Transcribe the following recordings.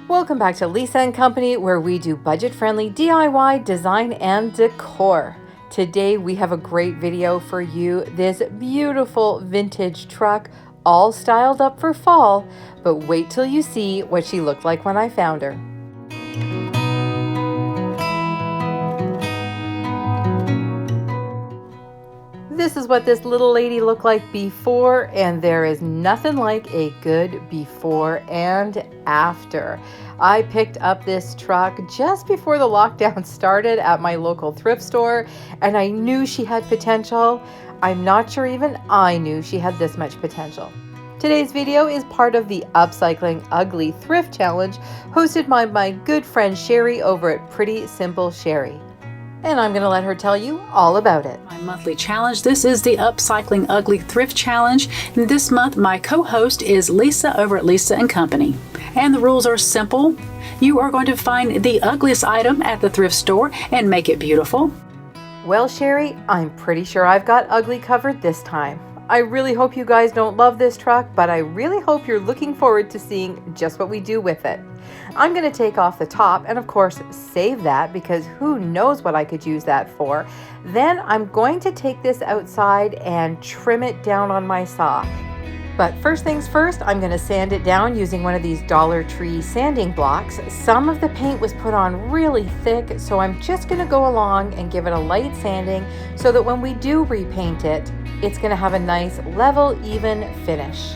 Welcome back to Lisa & Company, where we do budget-friendly DIY design and decor. Today we have a great video for you. This beautiful vintage truck, all styled up for fall, but wait till you see what she looked like when I found her. This is what this little lady looked like before, and there is nothing like a good before and after. I picked up this truck just before the lockdown started at my local thrift store, and I knew she had potential. I'm not sure even I knew she had this much potential. Today's video is part of the Upcycling Ugly Thrift Challenge hosted by my good friend Sherri over at Pretty Simple Sherri. And I'm going to let her tell you all about it. My monthly challenge. This is the Upcycling Ugly Thrift Challenge. And this month, my co-host is Lisa over at Lisa & Company. And the rules are simple. You are going to find the ugliest item at the thrift store and make it beautiful. Well, Sherri, I'm pretty sure I've got ugly covered this time. I really hope you guys don't love this truck, but I really hope you're looking forward to seeing just what we do with it. I'm going to take off the top and of course save that because who knows what I could use that for. Then I'm going to take this outside and trim it down on my saw. But first things first, I'm going to sand it down using one of these Dollar Tree sanding blocks. Some of the paint was put on really thick, so I'm just going to go along and give it a light sanding so that when we do repaint it, it's going to have a nice level, even finish.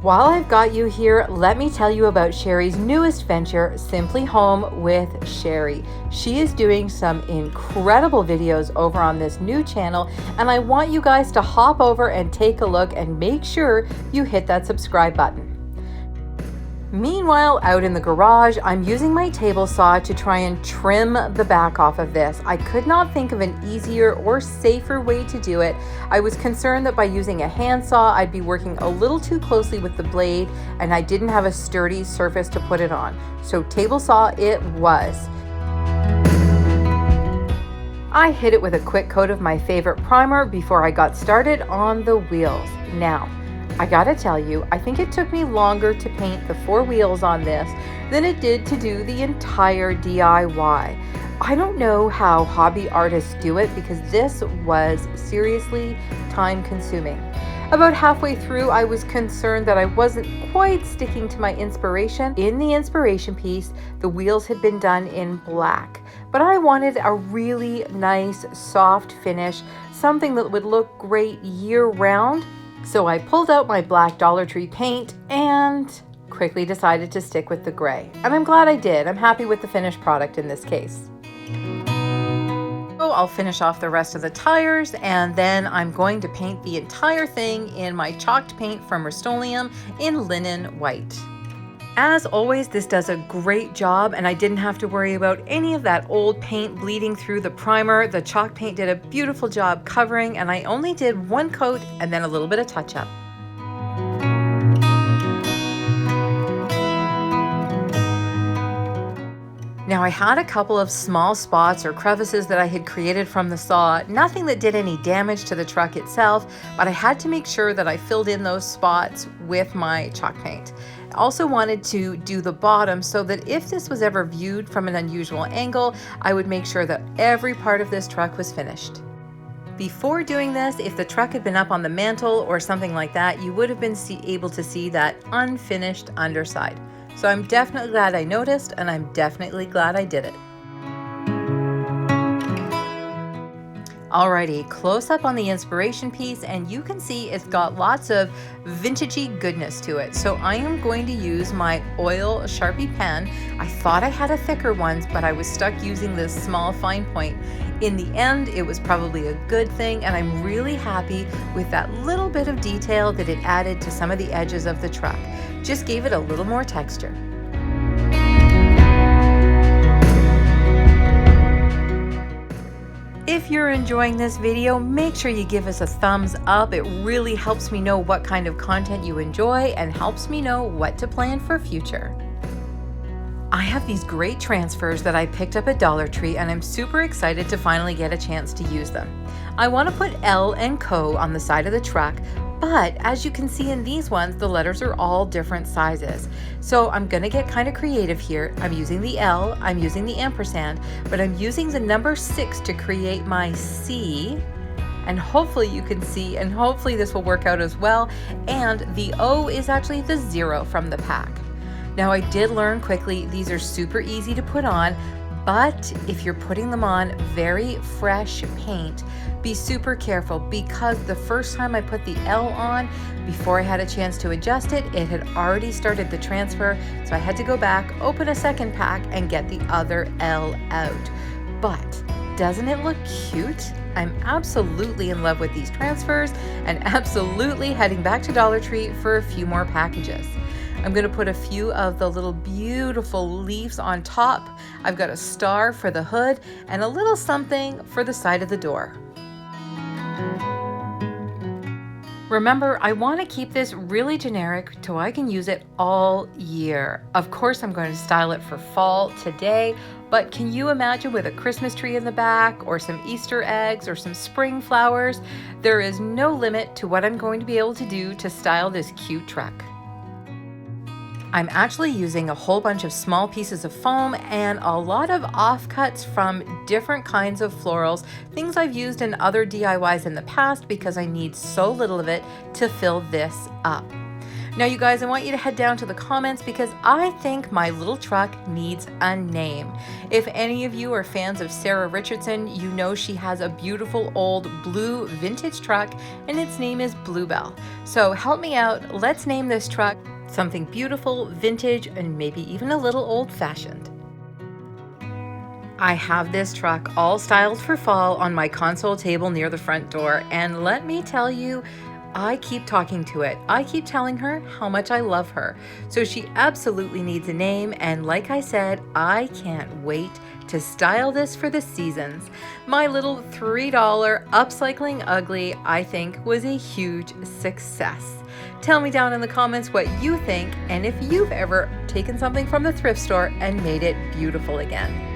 While I've got you here, let me tell you about Sherri's newest venture, Simply Home with Sherri. She is doing some incredible videos over on this new channel, and I want you guys to hop over and take a look and make sure you hit that subscribe button. Meanwhile, out in the garage, I'm using my table saw to try and trim the back off of this. I could not think of an easier or safer way to do it. I was concerned that by using a handsaw, I'd be working a little too closely with the blade and I didn't have a sturdy surface to put it on. So table saw it was. I hit it with a quick coat of my favorite primer before I got started on the wheels. Now, I gotta tell you, I think it took me longer to paint the 4 wheels on this than it did to do the entire DIY. I don't know how hobby artists do it because this was seriously time consuming. About halfway through, I was concerned that I wasn't quite sticking to my inspiration. In the inspiration piece, the wheels had been done in black, but I wanted a really nice soft finish, something that would look great year round. So I pulled out my black Dollar Tree paint and quickly decided to stick with the gray. And I'm glad I did. I'm happy with the finished product in this case. So I'll finish off the rest of the tires and then I'm going to paint the entire thing in my chalked paint from Rust-Oleum in linen white. As always, this does a great job and I didn't have to worry about any of that old paint bleeding through the primer. The chalk paint did a beautiful job covering and I only did 1 coat and then a little bit of touch-up. Now I had a couple of small spots or crevices that I had created from the saw, nothing that did any damage to the truck itself, but I had to make sure that I filled in those spots with my chalk paint. I also wanted to do the bottom so that if this was ever viewed from an unusual angle, I would make sure that every part of this truck was finished. Before doing this, if the truck had been up on the mantle or something like that, you would have been able to see that unfinished underside. So I'm definitely glad I noticed and I'm definitely glad I did it. Alrighty, close up on the inspiration piece and you can see it's got lots of vintagey goodness to it. So I am going to use my oil Sharpie pen. I thought I had a thicker one, but I was stuck using this small fine point. In the end, it was probably a good thing and I'm really happy with that little bit of detail that it added to some of the edges of the truck. Just gave it a little more texture. If you're enjoying this video, make sure you give us a thumbs up. It really helps me know what kind of content you enjoy and helps me know what to plan for future. I have these great transfers that I picked up at Dollar Tree, and I'm super excited to finally get a chance to use them. I want to put L and Co on the side of the truck, but as you can see in these ones, the letters are all different sizes. So I'm going to get kind of creative here. I'm using the L, I'm using the ampersand, but I'm using the number 6 to create my C. And hopefully you can see, and hopefully this will work out as well. And the O is actually the 0 from the pack. Now I did learn quickly, these are super easy to put on, but if you're putting them on very fresh paint, be super careful, because the first time I put the L on, before I had a chance to adjust it, it had already started the transfer, so I had to go back, open a second pack, and get the other L out. But doesn't it look cute? I'm absolutely in love with these transfers and absolutely heading back to Dollar Tree for a few more packages. I'm going to put a few of the little beautiful leaves on top. I've got a star for the hood and a little something for the side of the door. Remember, I want to keep this really generic so I can use it all year. Of course, I'm going to style it for fall today, but can you imagine with a Christmas tree in the back, or some Easter eggs, or some spring flowers? There is no limit to what I'm going to be able to do to style this cute truck. I'm actually using a whole bunch of small pieces of foam and a lot of offcuts from different kinds of florals, things I've used in other DIYs in the past because I need so little of it to fill this up. Now you guys, I want you to head down to the comments because I think my little truck needs a name. If any of you are fans of Sarah Richardson, you know she has a beautiful old blue vintage truck and its name is Bluebell. So help me out, let's name this truck something beautiful, vintage, and maybe even a little old-fashioned. I have this truck all styled for fall on my console table near the front door, and let me tell you, I keep talking to it. I keep telling her how much I love her. So she absolutely needs a name, and like I said, I can't wait to style this for the seasons. My little $3 Upcycling Ugly, I think, was a huge success. Tell me down in the comments what you think and if you've ever taken something from the thrift store and made it beautiful again.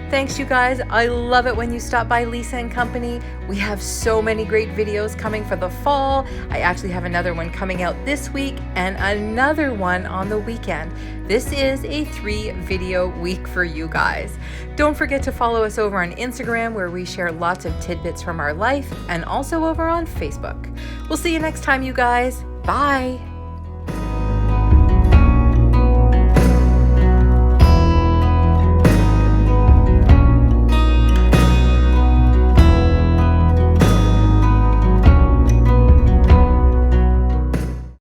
Thanks, you guys. I love it when you stop by Lisa & Company. We have so many great videos coming for the fall. I actually have another one coming out this week and another one on the weekend. This is a 3-video week for you guys. Don't forget to follow us over on Instagram, where we share lots of tidbits from our life, and also over on Facebook. We'll see you next time, you guys. Bye.